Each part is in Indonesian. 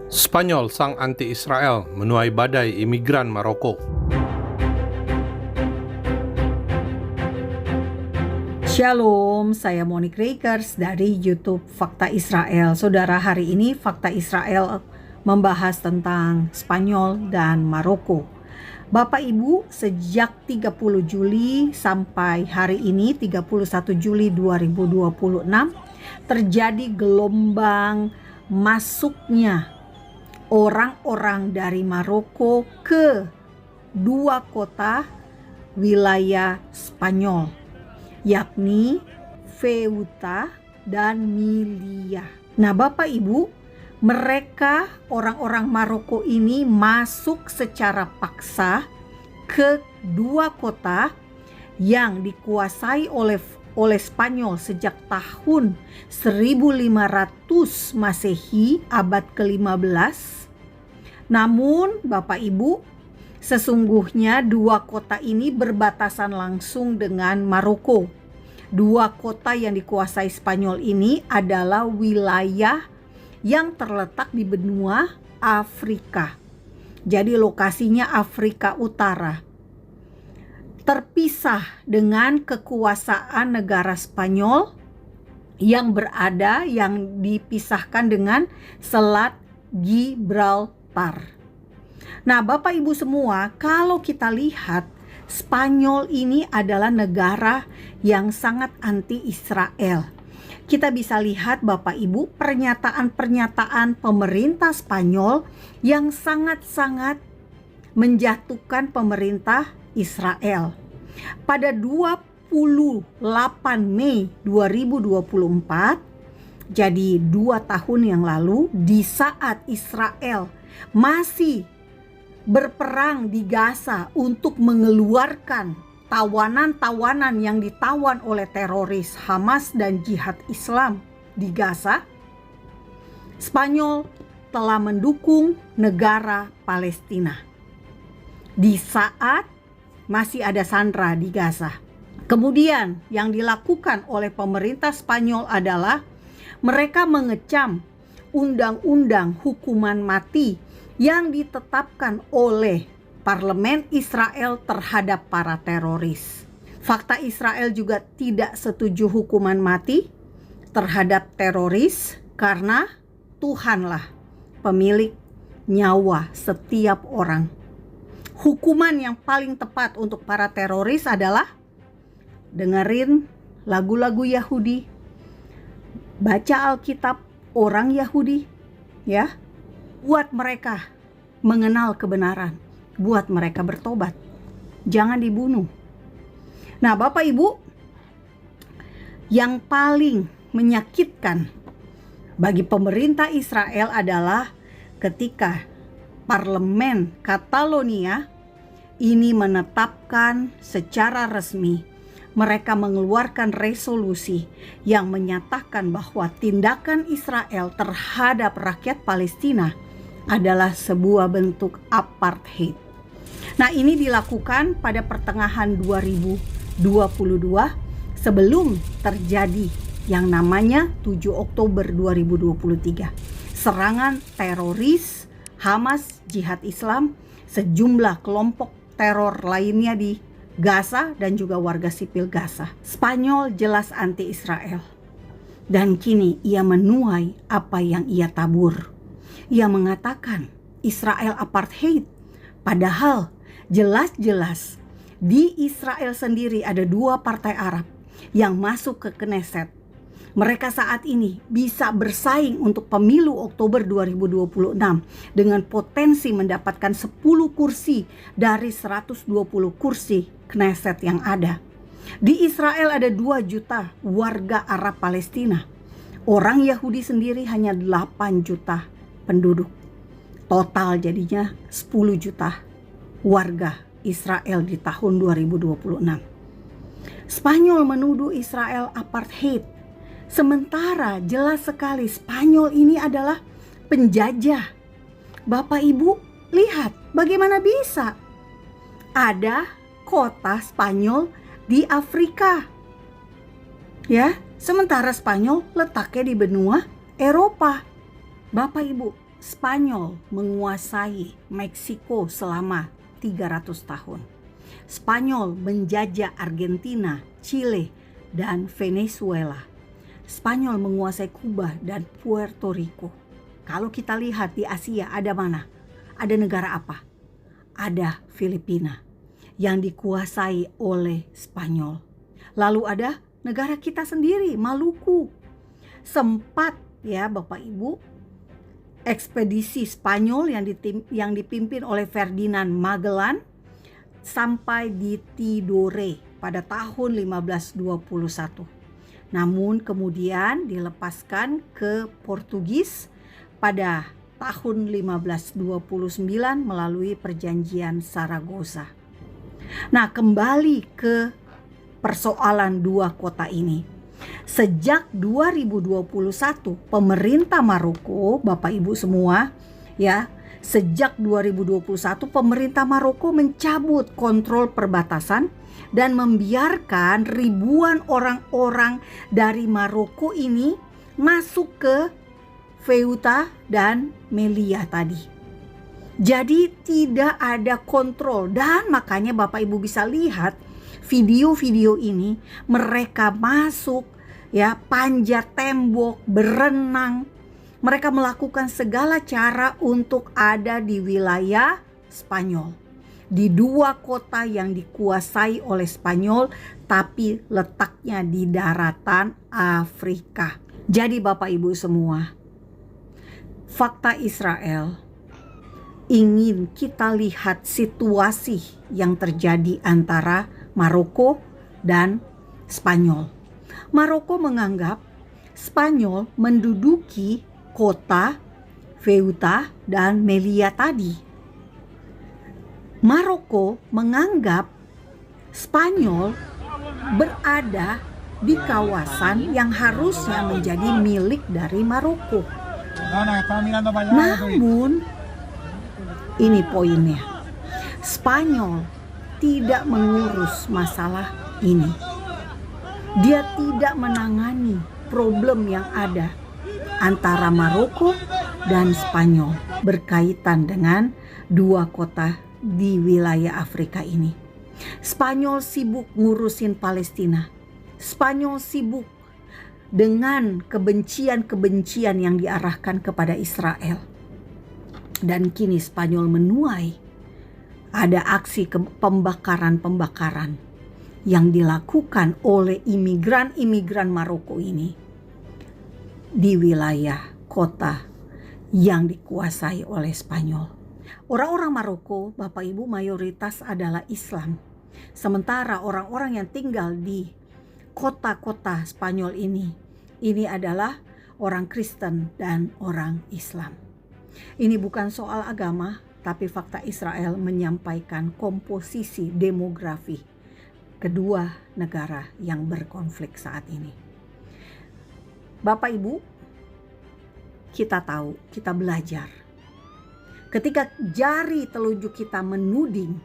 Spanyol sang anti-Israel menuai badai imigran Maroko. Shalom, saya Monique Rakers dari YouTube Fakta Israel. Saudara, hari ini Fakta Israel membahas tentang Spanyol dan Maroko. Bapak Ibu, sejak 30 Juli sampai hari ini 31 Juli 2026 terjadi gelombang masuknya orang-orang dari Maroko ke dua kota wilayah Spanyol, yakni Ceuta dan Melilla. Nah, Bapak Ibu, mereka orang-orang Maroko ini masuk secara paksa ke dua kota yang dikuasai oleh Spanyol sejak tahun 1500 Masehi, abad ke-15. Namun, Bapak Ibu, sesungguhnya dua kota ini berbatasan langsung dengan Maroko. Dua kota yang dikuasai Spanyol ini adalah wilayah yang terletak di benua Afrika. Jadi lokasinya Afrika Utara. Terpisah dengan kekuasaan negara Spanyol yang dipisahkan dengan Selat Gibraltar. Nah, Bapak Ibu semua, kalau kita lihat, Spanyol ini adalah negara yang sangat anti-Israel. Kita bisa lihat, Bapak Ibu, pernyataan-pernyataan pemerintah Spanyol yang sangat-sangat menjatuhkan pemerintah Israel. Pada 28 Mei 2024, jadi 2 tahun yang lalu, di saat Israel masih berperang di Gaza untuk mengeluarkan tawanan-tawanan yang ditawan oleh teroris Hamas dan Jihad Islam di Gaza, Spanyol telah mendukung negara Palestina di saat masih ada sandera di Gaza. Kemudian yang dilakukan oleh pemerintah Spanyol adalah mereka mengecam undang-undang hukuman mati yang ditetapkan oleh Parlemen Israel terhadap para teroris. Fakta Israel juga tidak setuju hukuman mati terhadap teroris karena Tuhanlah pemilik nyawa setiap orang. Hukuman yang paling tepat untuk para teroris adalah dengerin lagu-lagu Yahudi, baca Alkitab orang Yahudi, ya, buat mereka mengenal kebenaran, buat mereka bertobat, jangan dibunuh. Nah, Bapak Ibu, yang paling menyakitkan bagi pemerintah Israel adalah ketika Parlemen Catalonia ini menetapkan secara resmi, mereka mengeluarkan resolusi yang menyatakan bahwa tindakan Israel terhadap rakyat Palestina adalah sebuah bentuk apartheid. Nah, ini dilakukan pada pertengahan 2022 sebelum terjadi yang namanya 7 Oktober 2023. Serangan teroris Hamas, Jihad Islam, sejumlah kelompok teror lainnya di Gaza dan juga warga sipil Gaza. Spanyol jelas anti-Israel. Dan kini ia menuai apa yang ia tabur. Ia mengatakan Israel apartheid. Padahal jelas-jelas di Israel sendiri ada dua partai Arab yang masuk ke Knesset. Mereka saat ini bisa bersaing untuk pemilu Oktober 2026 dengan potensi mendapatkan 10 kursi dari 120 kursi Knesset yang ada. Di Israel ada 2 juta warga Arab Palestina. Orang Yahudi sendiri hanya 8 juta penduduk. Total jadinya 10 juta warga Israel di tahun 2026. Spanyol menuduh Israel apartheid. Sementara jelas sekali Spanyol ini adalah penjajah. Bapak Ibu, lihat bagaimana bisa ada kota Spanyol di Afrika. Ya, sementara Spanyol letaknya di benua Eropa. Bapak Ibu, Spanyol menguasai Meksiko selama 300 tahun. Spanyol menjajah Argentina, Chile, dan Venezuela. Spanyol menguasai Kuba dan Puerto Rico. Kalau kita lihat di Asia ada mana? Ada negara apa? Ada Filipina yang dikuasai oleh Spanyol. Lalu ada negara kita sendiri, Maluku. Sempat ya Bapak Ibu, ekspedisi Spanyol yang dipimpin oleh Ferdinand Magellan sampai di Tidore pada tahun 1521. Namun kemudian dilepaskan ke Portugis pada tahun 1529 melalui perjanjian Saragossa. Nah, kembali ke persoalan dua kota ini. Sejak 2021 pemerintah Maroko, Bapak Ibu semua ya, sejak 2021 pemerintah Maroko mencabut kontrol perbatasan dan membiarkan ribuan orang-orang dari Maroko ini masuk ke Ceuta dan Melilla tadi. Jadi tidak ada kontrol, dan makanya Bapak Ibu bisa lihat video-video ini, mereka masuk ya, panjat tembok, berenang. Mereka melakukan segala cara untuk ada di wilayah Spanyol, di dua kota yang dikuasai oleh Spanyol tapi letaknya di daratan Afrika. Jadi Bapak Ibu semua, fakta Israel ingin kita lihat situasi yang terjadi antara Maroko dan Spanyol. Maroko menganggap Spanyol menduduki kota Ceuta dan Melilla tadi. Maroko menganggap Spanyol berada di kawasan yang harusnya menjadi milik dari Maroko. Namun, ini poinnya, Spanyol tidak mengurus masalah ini. Dia tidak menangani problem yang ada antara Maroko dan Spanyol berkaitan dengan dua kota di wilayah Afrika ini. Spanyol sibuk ngurusin Palestina. Spanyol sibuk dengan kebencian-kebencian yang diarahkan kepada Israel. Dan kini Spanyol menuai ada aksi pembakaran-pembakaran yang dilakukan oleh imigran-imigran Maroko ini di wilayah kota yang dikuasai oleh Spanyol. Orang-orang Maroko, Bapak Ibu, mayoritas adalah Islam. Sementara orang-orang yang tinggal di kota-kota Spanyol ini adalah orang Kristen dan orang Islam. Ini bukan soal agama, tapi fakta Israel menyampaikan komposisi demografi kedua negara yang berkonflik saat ini. Bapak Ibu, kita tahu, kita belajar. Ketika jari telunjuk kita menuding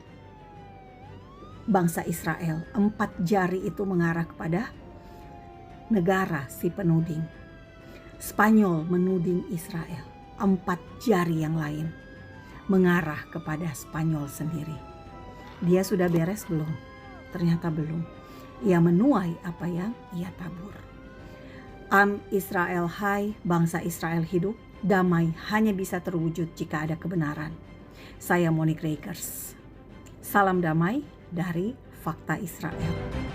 bangsa Israel, 4 jari itu mengarah kepada negara si penuding. Spanyol menuding Israel, 4 jari yang lain mengarah kepada Spanyol sendiri. Dia sudah beres belum? Ternyata belum. Ia menuai apa yang ia tabur. Am Israel hai, bangsa Israel hidup. Damai hanya bisa terwujud jika ada kebenaran. Saya Monique Rakers. Salam damai dari Fakta Israel.